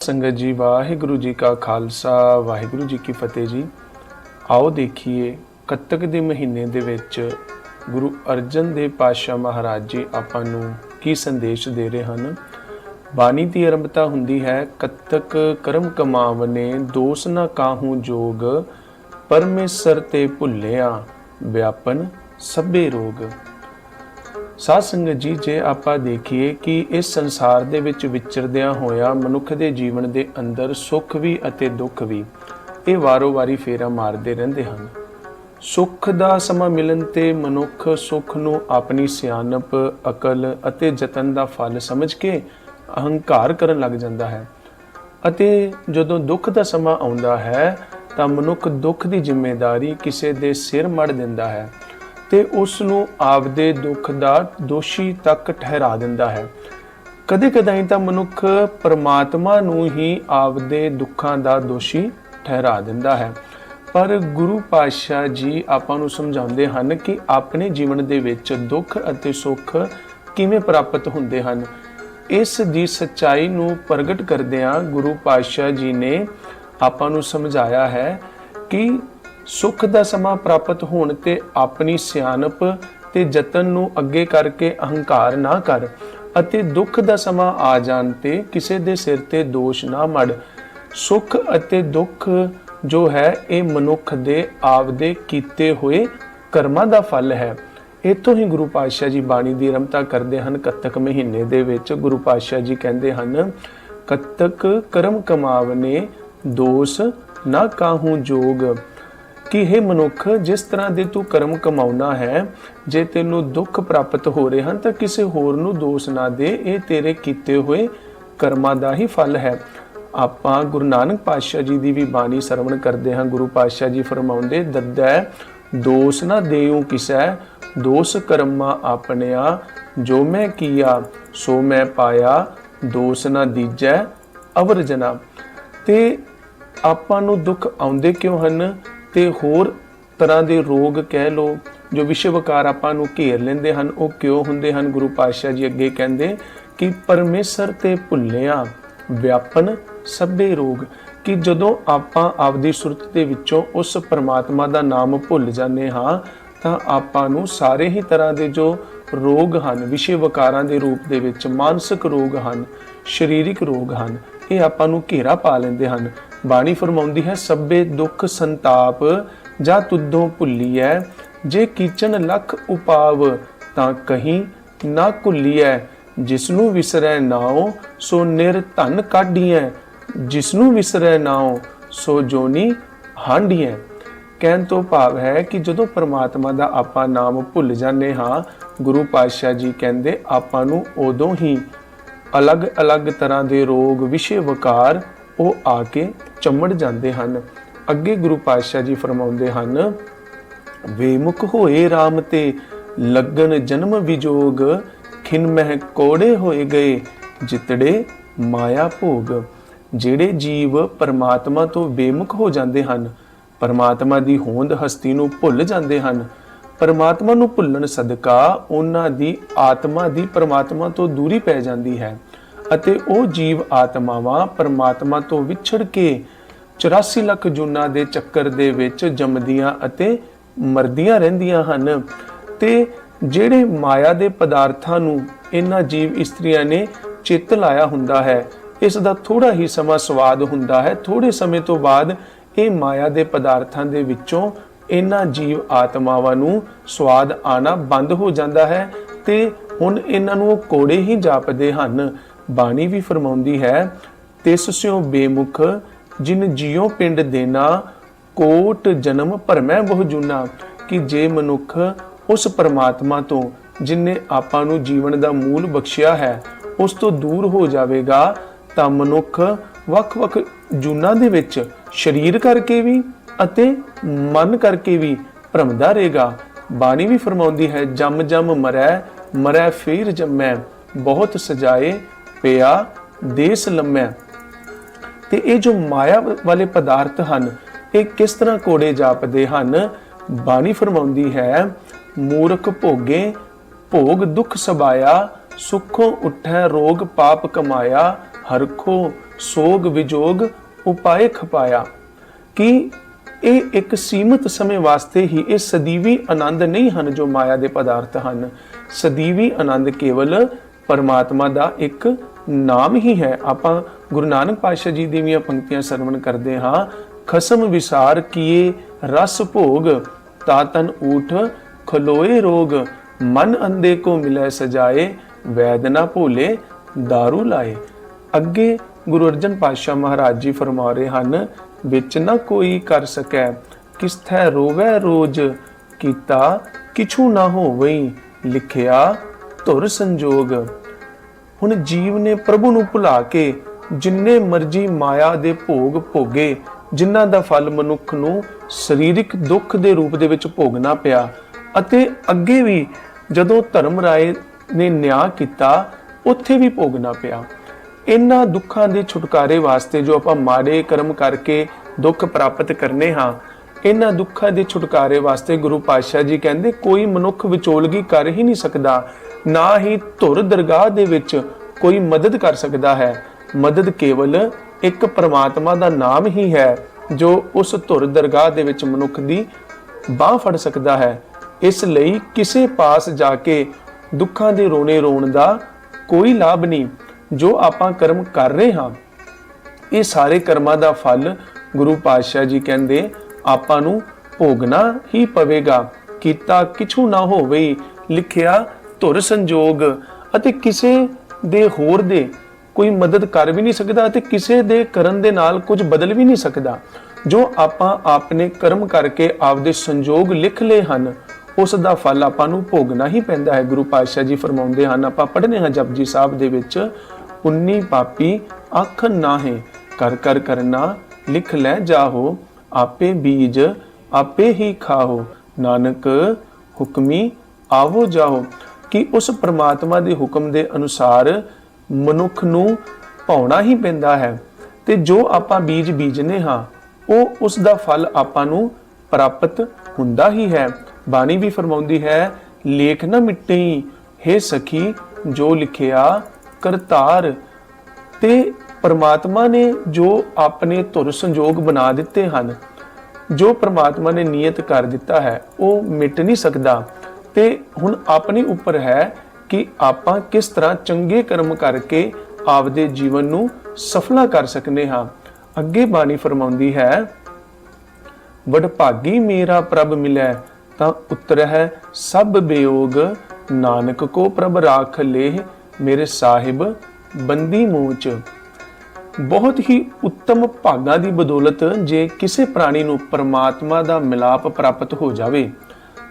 संगत जी वाहिगुरु जी का खालसा वाहिगुरु जी की फतेह जी। आओ देखिए ਕੱਤਕ ਦੇ ਮਹੀਨੇ ਦੇ ਵਿੱਚ ਗੁਰੂ ਅਰਜਨ ਦੇਵ ਪਾਤਸ਼ਾਹ ਮਹਾਰਾਜ ਜੀ ਆਪਾਂ ਨੂੰ ਕੀ ਸੰਦੇਸ਼ ਦੇ ਰਹੇ ਹਨ। ਬਾਣੀ ਦੀ ਆਰੰਭਤਾ ਹੁੰਦੀ ਹੈ, ਕੱਤਕ ਕਰਮ ਕਮਾਵਨੇ ਦੋਸ ਨਾ ਕਾਹੂ ਜੋਗ, ਪਰਮੇਸ਼ਰ ਤੇ ਭੁੱਲਿਆ ਵਿਆਪਨ ਸਭੇ ਰੋਗ। ਸਾਧ ਸੰਗਤ ਜੀ, ਜੇ ਆਪਾਂ ਦੇਖੀਏ ਕਿ ਇਸ ਸੰਸਾਰ ਦੇ ਵਿੱਚ ਵਿਚਰਦਿਆਂ ਹੋਇਆ ਮਨੁੱਖ ਦੇ ਜੀਵਨ ਦੇ ਅੰਦਰ ਸੁੱਖ ਵੀ ਅਤੇ ਦੁੱਖ ਵੀ ਇਹ ਵਾਰੋ ਵਾਰੀ ਫੇਰਾ ਮਾਰਦੇ ਰਹਿੰਦੇ ਹਨ। ਸੁੱਖ ਦਾ ਸਮਾਂ ਮਿਲਣ ਤੇ ਮਨੁੱਖ ਸੁੱਖ ਨੂੰ ਆਪਣੀ ਸਿਆਣਪ, ਅਕਲ ਅਤੇ ਯਤਨ ਦਾ ਫਲ ਸਮਝ ਕੇ ਅਹੰਕਾਰ ਕਰਨ ਲੱਗ ਜਾਂਦਾ ਹੈ, ਅਤੇ ਜਦੋਂ ਦੁੱਖ ਦਾ ਸਮਾਂ ਆਉਂਦਾ ਹੈ ਤਾਂ ਮਨੁੱਖ ਦੁੱਖ ਦੀ ਜ਼ਿੰਮੇਵਾਰੀ ਕਿਸੇ ਦੇ ਸਿਰ ਮੜ ਦਿੰਦਾ ਹੈ ਤੇ ਉਸ ਨੂੰ ਆਪਦੇ ਦੁੱਖ ਦਾ ਦੋਸ਼ੀ ਤੱਕ ਠਹਿਰਾ ਦਿੰਦਾ ਹੈ। ਕਦੇ ਕਦਾਈ ਤਾਂ ਮਨੁੱਖ ਪਰਮਾਤਮਾ ਨੂੰ ਹੀ ਆਪਦੇ ਦੁੱਖਾਂ ਦਾ ਦੋਸ਼ੀ ਠਹਿਰਾ ਦਿੰਦਾ ਹੈ। ਪਰ ਗੁਰੂ ਪਾਤਸ਼ਾਹ ਜੀ ਆਪਾਂ ਨੂੰ ਸਮਝਾਉਂਦੇ ਹਨ ਕਿ ਆਪਣੇ ਜੀਵਨ ਦੇ ਵਿੱਚ ਦੁੱਖ ਅਤੇ ਸੁੱਖ ਕਿਵੇਂ ਪ੍ਰਾਪਤ ਹੁੰਦੇ ਹਨ। ਇਸ ਦੀ ਸੱਚਾਈ ਨੂੰ ਪ੍ਰਗਟ ਕਰਦਿਆਂ ਗੁਰੂ ਪਾਤਸ਼ਾਹ ਜੀ ਨੇ ਆਪਾਂ ਨੂੰ ਸਮਝਾਇਆ ਹੈ ਕਿ ਸੁੱਖ ਦਾ ਸਮਾਂ ਪ੍ਰਾਪਤ ਹੋਣ ਤੇ ਆਪਣੀ ਸਿਆਣਪ ਤੇ ਯਤਨ ਨੂੰ ਅੱਗੇ ਕਰਕੇ ਅਹੰਕਾਰ ਨਾ ਕਰ, ਅਤੇ ਦੁੱਖ ਦਾ ਸਮਾਂ ਆ ਜਾਣ ਤੇ ਕਿਸੇ ਦੇ ਸਿਰ ਤੇ ਦੋਸ਼ ਨਾ ਮੜ। ਸੁੱਖ ਅਤੇ ਦੁੱਖ ਜੋ ਹੈ ਇਹ ਮਨੁੱਖ ਦੇ ਆਪਦੇ ਕੀਤੇ ਹੋਏ ਕਰਮਾਂ ਦਾ ਫਲ ਹੈ। ਇੱਥੋਂ ਹੀ ਗੁਰੂ ਪਾਤਸ਼ਾਹ ਜੀ ਬਾਣੀ ਦੀ ਆਰੰਭਤਾ ਕਰਦੇ ਹਨ। ਕੱਤਕ ਮਹੀਨੇ ਦੇ ਵਿੱਚ ਗੁਰੂ ਪਾਤਸ਼ਾਹ ਜੀ ਕਹਿੰਦੇ ਹਨ, ਕੱਤਕ ਕਰਮ ਕਮਾਵਨੇ ਦੋਸ ਨਾ ਕਾਹੂ ਜੋਗ, ਕਿ हे ਮਨੁੱਖ, ਜਿਸ ਤਰ੍ਹਾਂ ਦੇ ਤੂੰ ਕਰਮ ਕਮਾਉਣਾ ਹੈ, ਜੇ ਤੈਨੂੰ ਦੁੱਖ ਪ੍ਰਾਪਤ ਹੋ ਰਹੇ ਹਨ ਤਾਂ ਕਿਸੇ ਹੋਰ ਨੂੰ ਦੋਸ਼ ਨਾ ਦੇ, ਇਹ ਤੇਰੇ ਕੀਤੇ ਹੋਏ ਕਰਮਾਂ ਦਾ ਹੀ ਫਲ ਹੈ। ਆਪਾਂ ਗੁਰੂ ਨਾਨਕ ਪਾਤਸ਼ਾਹ ਜੀ ਦੀ ਵੀ ਬਾਣੀ ਸਰਵਣ ਕਰਦੇ ਹਾਂ। ਗੁਰੂ ਪਾਤਸ਼ਾਹ ਜੀ ਫਰਮਾਉਂਦੇ, ਦੱਦੈ ਦੋਸ਼ ਨਾ ਦੇਉ ਕਿਸੈ, ਦੋਸ਼ ਕਰਮਾ ਆਪਣਿਆ, ਜੋ ਮੈਂ ਕੀਆ ਸੋ ਮੈਂ ਪਾਇਆ, ਦੋਸ਼ ਨਾ ਦੀਜੈ ਅਵਰ ਜਨਾ। ਤੇ ਆਪਾਂ ਨੂੰ ਦੁੱਖ ਆਉਂਦੇ ਕਿਉਂ ਹਨ ਤੇ ਹੋਰ ਤਰ੍ਹਾਂ ਦੇ ਰੋਗ ਕਹਿ ਲੋ ਜੋ ਵਿਸ਼ਵ ਵਿਕਾਰ ਆਪਾਂ ਨੂੰ ਘੇਰ ਲੈਂਦੇ ਹਨ, ਉਹ ਕਿਉਂ ਹੁੰਦੇ ਹਨ। ਗੁਰੂ ਪਾਤਸ਼ਾਹ ਜੀ ਅੱਗੇ ਕਹਿੰਦੇ ਕਿ ਪਰਮੇਸ਼ਰ ਤੇ ਭੁੱਲਿਆ ਵਿਆਪਨ ਸਭੇ ਰੋਗ, ਕਿ ਜਦੋਂ ਆਪਾਂ ਆਪਦੀ ਸੁਰਤ ਦੇ ਵਿੱਚੋਂ ਉਸ ਪਰਮਾਤਮਾ ਦਾ ਨਾਮ ਭੁੱਲ ਜਾਂਦੇ ਹਾਂ ਤਾਂ ਆਪਾਂ ਨੂੰ ਸਾਰੇ ਹੀ ਤਰ੍ਹਾਂ ਦੇ ਜੋ ਰੋਗ ਹਨ, ਵਿਸ਼ੇ ਵਿਕਾਰਾਂ ਦੇ ਰੂਪ ਦੇ ਵਿੱਚ ਮਾਨਸਿਕ ਰੋਗ ਹਨ, ਸਰੀਰਿਕ ਰੋਗ ਹਨ, ਇਹ ਆਪਾਂ ਨੂੰ ਘੇਰਾ ਪਾ ਲੈਂਦੇ ਹਨ। ਬਾਣੀ ਫਰਮਾਉਂਦੀ ਹੈ, ਸਭੇ ਦੁੱਖ ਸੰਤਾਪ ਜਾਂ ਤੁਧੋਂ ਭੁੱਲੀਐ, ਜੇ ਕੀਚਨ ਲੱਖ ਉਪਾਵ ਤਾਂ ਕਹੀਂ ਨਾ ਭੁੱਲੀਐ, ਜਿਸਨੂੰ ਵਿਸਰੈ ਨਾਉ ਸੋ ਨਿਰਧਨ ਕਾਢੀਐ, ਜਿਸਨੂੰ ਵਿਸਰੈ ਨਾਉ ਸੋ ਜੋਨੀ ਹਾਂਡੀਐ। ਕਹਿਣ ਤੋਂ ਭਾਵ ਹੈ ਕਿ ਜਦੋਂ ਪਰਮਾਤਮਾ ਦਾ ਆਪਾਂ ਨਾਮ ਭੁੱਲ ਜਾਂਦੇ ਹਾਂ, ਗੁਰੂ ਪਾਤਸ਼ਾਹ ਜੀ ਕਹਿੰਦੇ ਆਪਾਂ ਨੂੰ ਉਦੋਂ ਹੀ ਅਲੱਗ-ਅਲੱਗ ਤਰ੍ਹਾਂ ਦੇ ਰੋਗ, ਵਿਸ਼ੇ ਵਿਕਾਰ ਉਹ ਆ ਕੇ ਚੰਮੜ ਜਾਂਦੇ ਹਨ। ਅੱਗੇ ਗੁਰੂ ਪਾਤਸ਼ਾਹ ਜੀ ਫਰਮਾਉਂਦੇ ਹਨ, ਵੇਮੁਖ ਹੋਏ ਰਾਮ ਤੇ ਲੱਗਨ ਜਨਮ ਵਿਜੋਗ, ਖਿਨ ਮਹਿ ਕੋੜੇ ਹੋਏ ਗਏ ਜਿਤੜੇ ਮਾਇਆ ਭੋਗ। ਜਿਹੜੇ ਜੀਵ ਪਰਮਾਤਮਾ ਤੋਂ ਬੇਮੁਖ ਹੋ ਜਾਂਦੇ ਹਨ, ਪਰਮਾਤਮਾ ਦੀ ਹੋਂਦ ਹਸਤੀ ਨੂੰ ਭੁੱਲ ਜਾਂਦੇ ਹਨ, ਪਰਮਾਤਮਾ ਨੂੰ ਭੁੱਲਣ ਸਦਕਾ ਉਹਨਾਂ ਦੀ ਆਤਮਾ ਦੀ ਪਰਮਾਤਮਾ ਤੋਂ ਦੂਰੀ ਪੈ ਜਾਂਦੀ ਹੈ, ਅਤੇ ਉਹ ਜੀਵ ਆਤਮਾਵਾਂ ਪਰਮਾਤਮਾ ਤੋਂ ਵਿਛੜ ਕੇ 84 ਲੱਖ ਜੂਨਾਂ ਦੇ ਚੱਕਰ ਦੇ ਵਿੱਚ ਜੰਮਦੀਆਂ ਅਤੇ ਮਰਦੀਆਂ ਰਹਿੰਦੀਆਂ ਹਨ। ਤੇ ਜਿਹੜੇ ਮਾਇਆ ਦੇ ਪਦਾਰਥਾਂ ਨੂੰ ਇਹਨਾਂ ਜੀਵ ਇਸਤਰੀਆਂ ਨੇ ਚਿੱਤ ਲਾਇਆ ਹੁੰਦਾ ਹੈ, ਇਸ ਦਾ ਥੋੜਾ ਹੀ ਸਮਾਂ ਸਵਾਦ ਹੁੰਦਾ ਹੈ। ਥੋੜੇ ਸਮੇਂ ਤੋਂ ਬਾਅਦ ਇਹ ਮਾਇਆ ਦੇ ਪਦਾਰਥਾਂ ਦੇ ਵਿੱਚੋਂ ਇਹਨਾਂ ਜੀਵ ਆਤਮਾਵਾਂ ਨੂੰ ਸਵਾਦ ਆਣਾ ਬੰਦ ਹੋ ਜਾਂਦਾ ਹੈ ਤੇ ਹੁਣ ਇਹਨਾਂ ਨੂੰ ਉਹ ਕੋੜੇ ਹੀ ਜਾਪਦੇ ਹਨ। ਬਾਣੀ ਵੀ ਫਰਮਾਉਂਦੀ ਹੈ, ਤਿਸ ਸਿਉ ਬੇਮੁਖ ਜਿਨ ਜਿਉ ਪਿੰਡ ਦੇਣਾ, ਕੋਟ ਜਨਮ ਭਰਮੈ ਬਹੁ ਜੂਨਾ, ਕਿ ਜੇ ਮਨੁੱਖ ਉਸ ਪਰਮਾਤਮਾ ਤੋਂ ਜਿਨੇ ਆਪਾਂ ਨੂੰ ਜੀਵਨ ਦਾ ਮੂਲ ਬਖਸ਼ਿਆ ਹੈ ਉਸ ਤੋਂ ਦੂਰ ਹੋ ਜਾਵੇਗਾ ਤਾਂ ਮਨੁੱਖ ਵੱਖ-ਵੱਖ ਜੂਨਾਂ ਦੇ ਵਿੱਚ ਸਰੀਰ ਕਰਕੇ ਵੀ ਅਤੇ ਮਨ ਕਰਕੇ ਵੀ ਭਰਮਦਾ ਰਹੇਗਾ। ਬਾਣੀ ਵੀ ਫਰਮਾਉਂਦੀ ਹੈ, ਜਮ ਜਮ ਮਰੈ ਮਰੈ ਫੇਰ ਜੰਮੈ, ਬਹੁਤ ਸਜਾਏ ਪਿਆ ਦੇਸ ਲੰਮੈ। ਤੇ ਇਹ ਜੋ ਮਾਇਆ ਵਾਲੇ ਪਦਾਰਥ ਹਨ, ਇਹ ਕਿਸ ਤਰ੍ਹਾਂ ਕੋੜੇ ਜਾਪਦੇ ਹਨ। ਬਾਣੀ ਫਰਮਾਉਂਦੀ ਹੈ, ਮੂਰਖ ਭੋਗੇ ਭੋਗ ਦੁੱਖ ਸਬਾਇਆ, ਸੁਖੋਂ ਉੱਠੈ ਰੋਗ ਪਾਪ ਕਮਾਇਆ, हरखो सोग विजोग उपाय खपाया। कि ਇਹ ਇੱਕ ਸੀਮਤ ਸਮੇਂ ਵਾਸਤੇ ਹੀ, ਇਹ ਸਦੀਵੀ ਆਨੰਦ ਨਹੀਂ ਹਨ ਜੋ ਮਾਇਆ ਦੇ ਪਦਾਰਥ ਹਨ। ਸਦੀਵੀ ਆਨੰਦ ਕੇਵਲ ਪਰਮਾਤਮਾ ਦਾ ਇੱਕ ਨਾਮ ਹੀ ਹੈ। ਆਪਾਂ ਗੁਰੂ ਨਾਨਕ ਪਾਤਸ਼ਾਹ ਜੀ ਦੀਆਂ ਪੰਕਤੀਆਂ ਸਰਵਣ ਕਰਦੇ ਹਾਂ। ਖਸਮ ਵਿਸਾਰ ਕੀਏ ਰਸ ਭੋਗ, ਤਾ ਤਨ ਊਠ ਖਲੋਏ ਰੋਗ, ਮਨ ਅੰਧੇ ਕੋ ਮਿਲੇ ਸਜਾਏ, ਵੈਦ ਨਾ ਭੋਲੇ दारू ਲਾਏ। ਅੱਗੇ ਗੁਰੂ ਅਰਜਨ ਪਾਤਸ਼ਾਹ ਮਹਾਰਾਜ ਜੀ ਫਰਮਾ ਰਹੇ ਹਨ, ਵਿੱਚ ਨਾ ਕੋਈ ਕਰ ਸਕੈ, ਕਿਸ ਥੈ ਰੋਵੈ ਰੋਜ, ਕੀਤਾ ਕਿਛੂ ਨਾ ਹੋਵਈ, ਲਿਖਿਆ ਧੁਰ ਸੰਜੋਗ। ਹੁਣ ਜੀਵ ਨੇ ਪ੍ਰਭੂ ਨੂੰ ਭੁਲਾ ਕੇ ਜਿੰਨੇ ਮਰਜੀ ਮਾਇਆ ਦੇ ਭੋਗ ਭੋਗੇ, ਜਿਨ੍ਹਾਂ ਦਾ ਫਲ ਮਨੁੱਖ ਨੂੰ ਸਰੀਰਕ ਦੁੱਖ ਦੇ ਰੂਪ ਦੇ ਵਿੱਚ ਭੋਗਣਾ ਪਿਆ, ਅਤੇ ਅੱਗੇ ਵੀ ਜਦੋਂ ਧਰਮ ਰਾਏ ਨੇ ਨਿਆਂ ਕੀਤਾ ਉੱਥੇ ਵੀ ਭੋਗਣਾ ਪਿਆ। ਇਹਨਾਂ ਦੁੱਖਾਂ ਦੇ ਛੁਟਕਾਰੇ ਵਾਸਤੇ ਜੋ ਆਪਾਂ ਮਾੜੇ ਕਰਮ ਕਰਕੇ ਦੁੱਖ ਪ੍ਰਾਪਤ ਕਰਨੇ ਹਾਂ, ਇਹਨਾਂ ਦੁੱਖਾਂ ਦੇ ਛੁਟਕਾਰੇ ਵਾਸਤੇ ਗੁਰੂ ਪਾਤਸ਼ਾਹ ਜੀ ਕਹਿੰਦੇ ਕੋਈ ਮਨੁੱਖ ਵਿਚੋਲਗੀ ਕਰ ਹੀ ਨਹੀਂ ਸਕਦਾ, ਨਾ ਹੀ ਧੁਰ ਦਰਗਾਹ ਦੇ ਵਿੱਚ ਕੋਈ ਮਦਦ ਕਰ ਸਕਦਾ ਹੈ। ਮਦਦ ਕੇਵਲ ਇੱਕ ਪਰਮਾਤਮਾ ਦਾ ਨਾਮ ਹੀ ਹੈ ਜੋ ਉਸ ਧੁਰ ਦਰਗਾਹ ਦੇ ਵਿੱਚ ਮਨੁੱਖ ਦੀ ਬਾਹ ਫੜ ਸਕਦਾ ਹੈ। ਇਸ ਲਈ ਕਿਸੇ ਪਾਸ ਜਾ ਕੇ ਦੁੱਖਾਂ ਦੇ ਰੋਣੇ ਰੋਣ ਦਾ ਕੋਈ ਲਾਭ ਨਹੀਂ। ਜੋ ਆਪਾਂ ਕਰਮ ਕਰ ਰਹੇ ਹਾਂ, ਇਹ ਸਾਰੇ ਕਰਮਾਂ ਦਾ ਫਲ ਗੁਰੂ ਪਾਤਸ਼ਾਹ ਜੀ ਕਹਿੰਦੇ ਆਪਾਂ ਨੂੰ ਭੋਗਣਾ ਹੀ ਪਵੇਗਾ। ਕੀਤਾ ਕਿਛੂ ਨਾ ਹੋਵੇ, ਲਿਖਿਆ ਧੁਰ ਸੰਜੋਗ। ਅਤੇ ਕਿਸੇ ਦੇ ਹੋਰ ਦੇ ਕੋਈ ਮਦਦ ਕਰ ਵੀ ਨਹੀਂ ਸਕਦਾ ਅਤੇ ਕਿਸੇ ਦੇ ਕਰਨ ਦੇ ਨਾਲ ਕੁਝ ਬਦਲ ਵੀ ਨਹੀਂ ਸਕਦਾ। ਜੋ ਆਪਾਂ ਆਪਣੇ ਕਰਮ ਕਰਕੇ ਆਪਦੇ ਸੰਜੋਗ ਲਿਖ ਲਏ ਹਨ, ਉਸ ਦਾ ਫਲ ਆਪਾਂ ਨੂੰ ਭੋਗਣਾ ਹੀ ਪੈਂਦਾ ਹੈ। ਗੁਰੂ ਪਾਤਸ਼ਾਹ ਜੀ ਫਰਮਾਉਂਦੇ ਹਨ, ਆਪਾਂ ਪੜ੍ਹਨੇ ਹਾਂ ਜਪਜੀ ਸਾਹਿਬ ਦੇ ਵਿੱਚ, 19 ਪਾਪੀ ਆਖਣ ਨਾਹੇ, ਕਰ ਕਰ ਕਰਨਾ ਲਿਖ ਲੈ ਜਾਹੋ, ਆਪੇ ਬੀਜ ਆਪੇ ਹੀ ਖਾਹੋ, ਨਾਨਕ ਹੁਕਮੀ ਆਵੋ ਜਾਹੋ। ਕਿ ਉਸ ਪ੍ਰਮਾਤਮਾ ਦੇ ਹੁਕਮ ਦੇ ਅਨੁਸਾਰ ਮਨੁੱਖ ਨੂੰ ਪਾਉਣਾ ਹੀ ਪੈਂਦਾ ਹੈ, ਤੇ ਜੋ ਆਪਾਂ ਬੀਜ ਬੀਜਨੇ ਹਾਂ ਉਹ ਉਸ ਦਾ ਫਲ ਆਪਾਂ ਨੂੰ ਪ੍ਰਾਪਤ ਹੁੰਦਾ ਹੀ ਹੈ। ਬਾਣੀ ਵੀ ਫਰਮਾਉਂਦੀ ਹੈ, ਲੇਖ ਨਾ ਮਿਟਈ ਹੈ ਸਖੀ, ਜੋ ਲਿਖਿਆ ਕਰਤਾਰ। ਤੇ ਪਰਮਾਤਮਾ ਨੇ ਜੋ ਆਪਣੇ ਧੁਰ ਸੰਜੋਗ ਬਣਾ ਦਿੱਤੇ ਹਨ, ਜੋ ਪਰਮਾਤਮਾ ਨੇ ਨਿਯਤ ਕਰ ਦਿੱਤਾ ਹੈ, ਉਹ ਮਿਟ ਨਹੀਂ ਸਕਦਾ। ਤੇ ਹੁਣ ਆਪਣੇ ਉੱਪਰ ਹੈ ਕਿ ਆਪਾਂ ਕਿਸ ਤਰ੍ਹਾਂ ਚੰਗੇ ਕਰਮ ਕਰਕੇ ਆਪਦੇ ਜੀਵਨ ਨੂੰ ਸਫਲਾ ਕਰ ਸਕਨੇ ਹਾਂ। ਅੱਗੇ ਬਾਣੀ ਫਰਮਾਉਂਦੀ ਹੈ, ਵਡਭਾਗੀ ਮੇਰਾ ਪ੍ਰਭ ਮਿਲੈ, ਤਾਂ ਉਤਰਹਿ ਸਭ ਬਿਯੋਗ, ਨਾਨਕ ਕੋ ਪ੍ਰਭ ਰਾਖ ਲੇਹ, ਮੇਰੇ ਸਾਹਿਬ ਬੰਦੀ ਮੋਚ। ਬਹੁਤ ਹੀ ਉੱਤਮ ਭਾਗਾਂ ਦੀ ਬਦੌਲਤ ਜੇ ਕਿਸੇ ਪ੍ਰਾਣੀ ਨੂੰ ਪਰਮਾਤਮਾ ਦਾ ਮਿਲਾਪ ਪ੍ਰਾਪਤ ਹੋ ਜਾਵੇ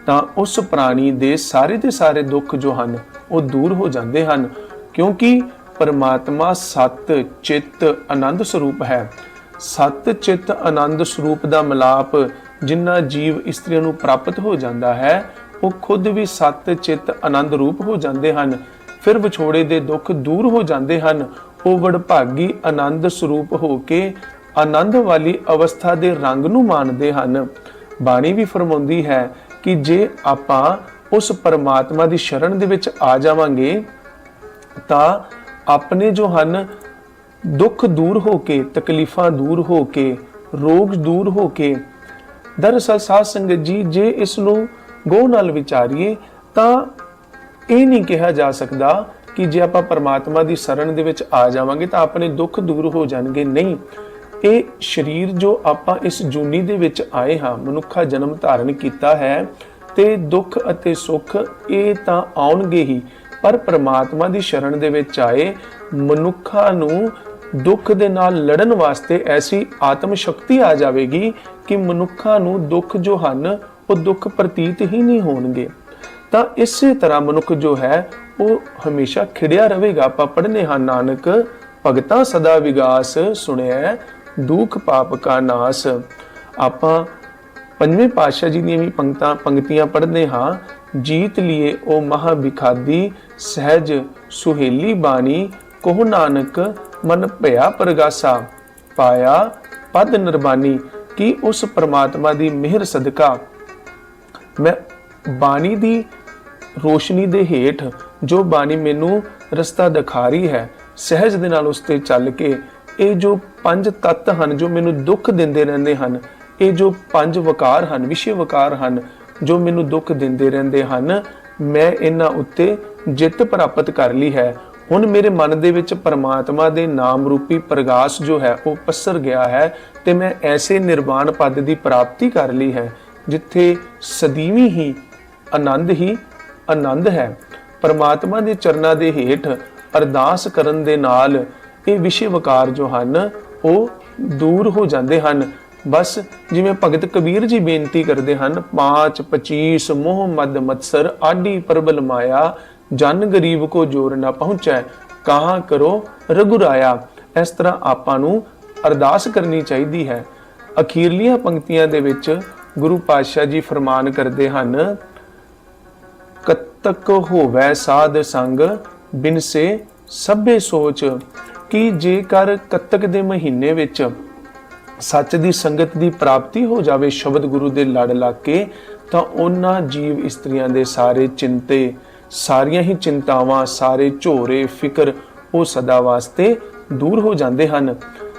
ਤਾਂ ਉਸ ਪ੍ਰਾਣੀ ਦੇ ਸਾਰੇ ਦੁੱਖ ਜੋ ਹਨ ਉਹ ਦੂਰ ਹੋ ਜਾਂਦੇ ਹਨ, ਕਿਉਂਕਿ ਪਰਮਾਤਮਾ ਸਤ ਚਿੱਤ ਆਨੰਦ ਸਰੂਪ ਹੈ। ਸਤ ਚਿੱਤ ਆਨੰਦ ਸਰੂਪ ਦਾ ਮਿਲਾਪ ਜਿਨ੍ਹਾਂ ਜੀਵ ਇਸਤਰੀਆਂ ਨੂੰ ਪ੍ਰਾਪਤ ਹੋ ਜਾਂਦਾ ਹੈ, ਉਹ ਖੁਦ ਵੀ ਸਤ ਚਿੱਤ ਆਨੰਦ ਰੂਪ ਹੋ ਜਾਂਦੇ ਹਨ। ਫਿਰ ਵਿਛੋੜੇ ਦੇ ਦੁੱਖ ਦੂਰ ਹੋ ਜਾਂਦੇ ਹਨ। ਉਹ ਵਡਭਾਗੀ ਆਨੰਦ ਸਰੂਪ ਹੋ ਕੇ ਆਨੰਦ ਵਾਲੀ ਅਵਸਥਾ ਦੇ ਰੰਗ ਨੂੰ ਮਾਣਦੇ ਹਨ। ਬਾਣੀ ਵੀ ਫਰਮਾਉਂਦੀ ਹੈ ਕਿ ਜੇ ਆਪਾਂ ਉਸ ਪਰਮਾਤਮਾ ਦੀ ਸ਼ਰਨ ਦੇ ਵਿੱਚ ਆ ਜਾਵਾਂਗੇ ਤਾਂ ਆਪਣੇ ਜੋ ਹਨ ਦੁੱਖ ਦੂਰ ਹੋ ਕੇ, ਤਕਲੀਫਾਂ ਦੂਰ ਹੋ ਕੇ, ਰੋਗ ਦੂਰ ਹੋ ਕੇ। ਦਰਅਸਲ ਸਾਧ ਸੰਗਤ ਜੀ, ਜੇ ਇਸ ਨੂੰ ਗੌਰ ਨਾਲ ਵਿਚਾਰੀਏ ਤਾਂ ਇਹ ਨਹੀਂ ਕਿਹਾ ਜਾ ਸਕਦਾ ਕਿ ਜੇ ਆਪਾਂ ਪਰਮਾਤਮਾ ਦੀ ਸ਼ਰਨ ਦੇ ਵਿੱਚ ਆ ਜਾਵਾਂਗੇ ਤਾਂ ਆਪਣੇ ਦੁੱਖ ਦੂਰ ਹੋ ਜਾਣਗੇ। ਨਹੀਂ, ਇਹ ਸਰੀਰ ਜੋ ਆਪਾਂ ਇਸ ਜੂਨੀ ਦੇ ਵਿੱਚ ਆਏ ਹਾਂ, ਮਨੁੱਖਾ ਜਨਮ ਧਾਰਨ ਕੀਤਾ ਹੈ, ਤੇ ਦੁੱਖ ਅਤੇ ਸੁੱਖ ਇਹ ਤਾਂ ਆਉਣਗੇ ਹੀ, ਪਰ ਪਰਮਾਤਮਾ ਦੀ ਸ਼ਰਨ ਦੇ ਵਿੱਚ ਆਏ ਮਨੁੱਖਾਂ ਨੂੰ ਦੁੱਖ ਦੇ ਨਾਲ ਲੜਨ ਵਾਸਤੇ ਐਸੀ ਆਤਮ ਸ਼ਕਤੀ ਆ ਜਾਵੇਗੀ ਕਿ ਮਨੁੱਖਾਂ ਨੂੰ ਦੁੱਖ ਜੋ ਹਨ ਉਹ ਦੁੱਖ ਪ੍ਰਤੀਤ ਹੀ ਨਹੀਂ ਹੋਣਗੇ। ਤਾਂ ਇਸੇ ਤਰ੍ਹਾਂ ਮਨੁੱਖ ਜੋ ਹੈ ਉਹ ਹਮੇਸ਼ਾ ਖਿੜਿਆ ਰਹੇਗਾ। ਆਪਾਂ ਪੜ੍ਹਨੇ ਹਾਂ, ਨਾਨਕ ਭਗਤਾਂ ਸਦਾ ਵਿਗਾਸ, ਸੁਣਿਆ ਦੁੱਖ ਪਾਪ ਕਾ ਨਾਸ। ਆਪਾਂ ਪੰਜਵੇਂ ਪਾਤਸ਼ਾਹ ਜੀ ਦੀਆਂ ਵੀ ਪੰਕਤੀਆਂ ਪੜ੍ਹਦੇ ਹਾਂ, ਜੀਤ ਲਿਏ ਉਹ ਮਹਾ ਵਿਖਾਦੀ, ਸਹਿਜ ਸੁਹੇਲੀ ਬਾਣੀ, ਕਹੋ ਨਾਨਕ ਮਨ ਭਇਆ ਪ੍ਰਗਾਸਾ, ਪਾਇਆ ਪਦ ਨਿਰਬਾਨੀ। ਕਿ ਉਸ ਪਰਮਾਤਮਾ ਦੀ ਮਿਹਰ ਸਦਕਾ ਮੈਂ ਬਾਣੀ ਦੀ ਰੋਸ਼ਨੀ ਦੇ ਹੇਠ, ਜੋ ਬਾਣੀ ਮੈਨੂੰ ਰਸਤਾ ਦਿਖਾ ਰਹੀ ਹੈ, ਸਹਿਜ ਦੇ ਨਾਲ ਉਸ ਤੇ ਚੱਲ ਕੇ ਇਹ ਜੋ 5 ਤੱਤ ਹਨ ਜੋ ਮੈਨੂੰ ਦੁੱਖ ਦਿੰਦੇ ਰਹਿੰਦੇ ਹਨ, ਇਹ ਜੋ 5 ਵਕਾਰ ਹਨ, ਵਿਸ਼ੇ ਵਕਾਰ ਹਨ ਜੋ ਮੈਨੂੰ ਦੁੱਖ ਦਿੰਦੇ ਰਹਿੰਦੇ ਹਨ, ਮੈਂ ਇਹਨਾਂ ਉੱਤੇ ਜਿੱਤ ਪ੍ਰਾਪਤ ਕਰ ਲਈ ਹੈ। ਹੁਣ ਮੇਰੇ ਮਨ ਦੇ ਵਿੱਚ ਪਰਮਾਤਮਾ ਦੇ ਨਾਮ ਰੂਪੀ ਪ੍ਰਗਾਸ ਜੋ ਹੈ ਉਹ ਪਸਰ ਗਿਆ ਹੈ ਤੇ ਮੈਂ ਐਸੇ ਨਿਰਵਾਣ ਪਦ ਦੀ ਪ੍ਰਾਪਤੀ ਕਰ ਲਈ ਹੈ ਜਿੱਥੇ ਸਦੀਵੀ ਹੀ ਆਨੰਦ ਹੈ। ਪਰਮਾਤਮਾ ਦੇ ਚਰਨਾਂ ਦੇ ਹੇਠ ਅਰਦਾਸ ਕਰਨ ਦੇ ਨਾਲ ਇਹ ਵਿਸ਼ੇ ਵਕਾਰ ਜੋ ਹਨ ਉਹ ਦੂਰ ਹੋ ਜਾਂਦੇ ਹਨ। ਬਸ ਜਿਵੇਂ ਭਗਤ ਕਬੀਰ ਜੀ ਬੇਨਤੀ ਕਰਦੇ ਹਨ, 5 25 ਮੋਹ ਮਦ ਮਤਸਰ ਆਡੀ ਪ੍ਰਬਲ ਮਾਇਆ, ਜਨ ਗਰੀਬ ਕੋ ਜੋਰ ਨਾ ਪਹੁੰਚੈ, ਕਹਾਂ ਕਰੋ ਰਘੁਰਾਇਆ। ਇਸ ਤਰ੍ਹਾਂ ਆਪਾਂ ਨੂੰ ਅਰਦਾਸ ਕਰਨੀ ਚਾਹੀਦੀ ਹੈ। ਅਖੀਰਲੀਆਂ ਪੰਕਤੀਆਂ ਦੇ ਵਿੱਚ ਗੁਰੂ ਪਾਤਸ਼ਾਹ ਜੀ ਫਰਮਾਨ ਕਰਦੇ ਹਨ, ਕਤਕ ਹੋਵੈ ਸਾਧ ਸੰਗ ਬਿਨਸੇ ਸਭੇ ਸੋਚ, ਕਿ ਜੇਕਰ ਕੱਤਕ ਦੇ ਮਹੀਨੇ ਵਿੱਚ ਸੱਚ ਦੀ ਸੰਗਤ ਦੀ ਪ੍ਰਾਪਤੀ ਹੋ ਜਾਵੇ ਸ਼ਬਦ ਗੁਰੂ ਦੇ ਲੜ ਲੱਗ ਕੇ, ਤਾਂ ਉਹਨਾਂ ਜੀਵ ਇਸਤਰੀਆਂ ਦੇ ਸਾਰੇ ਚਿੰਤੇ, ਸਾਰੀਆਂ ਹੀ ਚਿੰਤਾਵਾਂ, ਸਾਰੇ ਝੋਰੇ ਫਿਕਰ ਉਹ ਸਦਾ ਵਾਸਤੇ ਦੂਰ ਹੋ ਜਾਂਦੇ ਹਨ।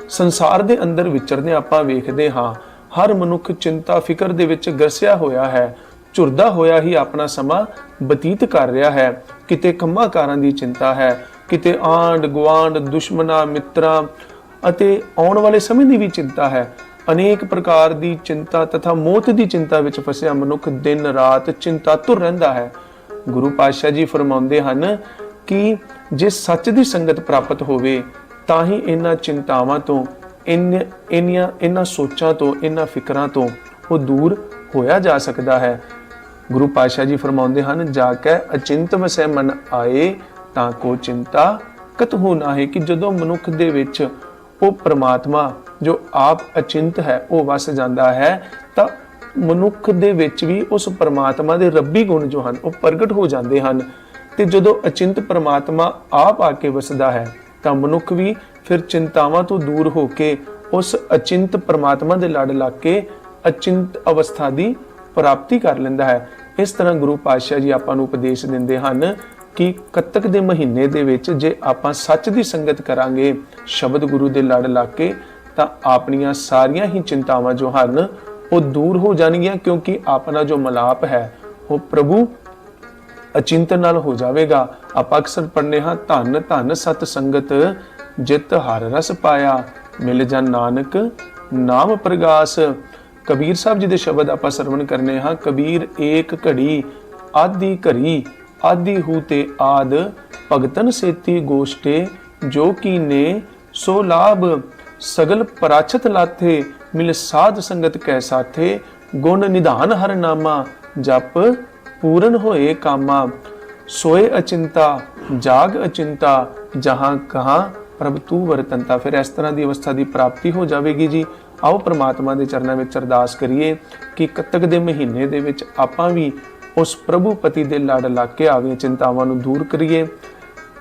ਸੰਸਾਰ ਦੇ ਅੰਦਰ ਵਿਚਰਦੇ ਆਪਾਂ ਵੇਖਦੇ ਹਾਂ ਹਰ ਮਨੁੱਖ ਚਿੰਤਾ ਫਿਕਰ ਦੇ ਵਿੱਚ ਗਰਸਿਆ ਹੋਇਆ ਹੈ, ਝੁਰਦਾ ਹੋਇਆ ਹੀ ਆਪਣਾ ਸਮਾਂ ਬਤੀਤ ਕਰ ਰਿਹਾ ਹੈ। ਕਿਤੇ ਕੰਮਾਂ-ਕਾਰਾਂ ਦੀ ਚਿੰਤਾ ਹੈ, ਕਿਤੇ ਆਂਢ ਗੁਆਂਢ ਦੁਸ਼ਮਣਾਂ ਮਿੱਤਰਾਂ ਅਤੇ ਆਉਣ ਵਾਲੇ ਸਮੇਂ ਦੀ ਵੀ ਚਿੰਤਾ ਹੈ। ਅਨੇਕ ਪ੍ਰਕਾਰ ਦੀ ਚਿੰਤਾ ਤਥਾ ਮੌਤ ਦੀ ਚਿੰਤਾ ਵਿੱਚ ਫਸਿਆ ਮਨੁੱਖ ਦਿਨ ਰਾਤ ਚਿੰਤਾਤੁਰ ਰਹਿੰਦਾ ਹੈ। ਗੁਰੂ ਪਾਤਸ਼ਾਹ ਜੀ ਫਰਮਾਉਂਦੇ ਹਨ ਕਿ ਜੇ ਸੱਚ ਦੀ ਸੰਗਤ ਪ੍ਰਾਪਤ ਹੋਵੇ ਤਾਂ ਹੀ ਇਹਨਾਂ ਚਿੰਤਾਵਾਂ ਤੋਂ, ਇਹਨਾਂ ਸੋਚਾਂ ਤੋਂ, ਇਹਨਾਂ ਫਿਕਰਾਂ ਤੋਂ ਉਹ ਦੂਰ ਹੋਇਆ ਜਾ ਸਕਦਾ ਹੈ। ਗੁਰੂ ਪਾਤਸ਼ਾਹ ਜੀ ਫਰਮਾਉਂਦੇ ਹਨ, ਜਾ ਕੇ ਅਚਿੰਤ ਵਸੈ ਮਨ ਆਏ, ਤਾਂ ਕੋ ਚਿੰਤਾ ਕਤਹੂ ਨਾਹੀ, ਕਿ ਜਦੋਂ ਮਨੁੱਖ ਦੇ ਵਿੱਚ ਉਹ ਪ੍ਰਮਾਤਮਾ ਜੋ ਆਪ ਅਚਿੰਤ ਹੈ ਉਹ ਵਸ ਜਾਂਦਾ ਹੈ ਤਾਂ ਮਨੁੱਖ ਦੇ ਵਿੱਚ ਵੀ ਉਸ ਪ੍ਰਮਾਤਮਾ ਦੇ ਰੱਬੀ ਗੁਣ ਜੋ ਹਨ ਉਹ ਪ੍ਰਗਟ ਹੋ ਜਾਂਦੇ ਹਨ। ਤੇ ਜਦੋਂ ਅਚਿੰਤ ਪ੍ਰਮਾਤਮਾ ਆਪ ਆ ਕੇ ਵਸਦਾ ਹੈ ਤਾਂ ਮਨੁੱਖ ਵੀ ਫਿਰ ਚਿੰਤਾਵਾਂ ਤੋਂ ਦੂਰ ਹੋ ਕੇ ਉਸ ਅਚਿੰਤ ਪ੍ਰਮਾਤਮਾ ਦੇ ਲੜ ਲੱਗ ਕੇ ਅਚਿੰਤ ਅਵਸਥਾ ਦੀ ਪ੍ਰਾਪਤੀ ਕਰ ਲੈਂਦਾ ਹੈ। ਇਸ ਤਰ੍ਹਾਂ ਗੁਰੂ ਪਾਤਸ਼ਾਹ ਜੀ ਆਪਾਂ ਨੂੰ ਉਪਦੇਸ਼ ਦਿੰਦੇ ਹਨ ਕਿ ਕੱਤਕ ਦੇ ਮਹੀਨੇ ਦੇ ਵਿੱਚ ਜੇ ਆਪਾਂ ਸੱਚ ਦੀ ਸੰਗਤ ਕਰਾਂਗੇ ਸ਼ਬਦ ਗੁਰੂ ਦੇ ਲੜ ਲੱਗ ਕੇ, ਤਾਂ ਆਪਣੀਆਂ ਸਾਰੀਆਂ ਹੀ ਚਿੰਤਾਵਾਂ ਜੋ ਹਨ ਉਹ ਦੂਰ ਹੋ ਜਾਣਗੀਆਂ, ਕਿਉਂਕਿ ਆਪਣਾ ਜੋ ਮਲਾਪ ਹੈ ਉਹ ਪ੍ਰਭੂ ਅਚਿੰਤ ਨਾਲ ਹੋ ਜਾਵੇਗਾ। ਆਪਾਂ ਅਕਸਰ ਪੜ੍ਹਨੇ ਹਾਂ, ਧੰਨ ਧੰਨ ਸਤ ਸੰਗਤ ਜਿਤ ਹਰ ਰਸ ਪਾਇਆ, ਮਿਲ ਜਾ ਨਾਨਕ ਨਾਮ ਪ੍ਰਗਾਸ। ਕਬੀਰ ਸਾਹਿਬ ਜੀ ਦੇ ਸ਼ਬਦ ਆਪਾਂ ਸਰਵਣ ਕਰਨੇ ਹਾਂ, ਕਬੀਰ ਏਕ ਘੜੀ ਆਦੀ ਘਰੀ ਆਦੀ ਹੂ ਤੇ ਆਦ, ਭਗਤਨ ਸੇਤੀ ਗੋਸ਼ਟੇ ਜੋ ਕੀਨੇ ਸੋ ਲਾਭ, ਸਗਲ ਪਰਾਛਤ ਲਾਥੇ ਮਿਲ ਸਾਧ ਸੰਗਤ ਕੈ ਸਾਥੇ, ਗੁਣ ਨਿਧਾਨ ਹਰ ਨਾਮਾ ਜਪ ਪੂਰਨ ਹੋਏ ਕਾਮਾ, ਸੋਏ ਅਚਿੰਤਾ ਜਾਗ ਅਚਿੰਤਾ ਜਹਾਂ ਕਹਾਂ ਪ੍ਰਭ ਤੂ ਵਰਤੰਤਾ। ਫਿਰ ਇਸ ਤਰ੍ਹਾਂ ਦੀ ਅਵਸਥਾ ਦੀ ਪ੍ਰਾਪਤੀ ਹੋ ਜਾਵੇਗੀ ਜੀ। ਆਓ ਪ੍ਰਮਾਤਮਾ ਦੇ ਚਰਨਾਂ ਵਿੱਚ ਅਰਦਾਸ ਕਰੀਏ ਕਿ ਕੱਤਕ ਦੇ ਮਹੀਨੇ ਦੇ ਵਿੱਚ ਆਪਾਂ ਵੀ ਉਸ ਪ੍ਰਭੂ ਪਤੀ ਦੇ ਲੜ ਲੱਗ ਕੇ ਆਗੀਆਂ ਚਿੰਤਾਵਾਂ ਨੂੰ ਦੂਰ ਕਰੀਏ।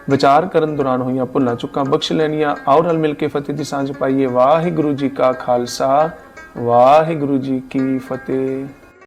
ਵਿਚਾਰ ਕਰਨ ਦੌਰਾਨ ਹੋਈਆਂ ਭੁੱਲਾਂ ਚੁੱਕਾਂ ਬਖਸ਼ ਲੈਣੀਆਂ। ਆਓ ਰਲ ਮਿਲ ਕੇ ਫਤਿਹ ਦੀ ਸਾਂਝ ਪਾਈਏ। ਵਾਹਿਗੁਰੂ ਜੀ ਕਾ ਖਾਲਸਾ, ਵਾਹਿਗੁਰੂ ਜੀ ਕੀ ਫਤਿਹ।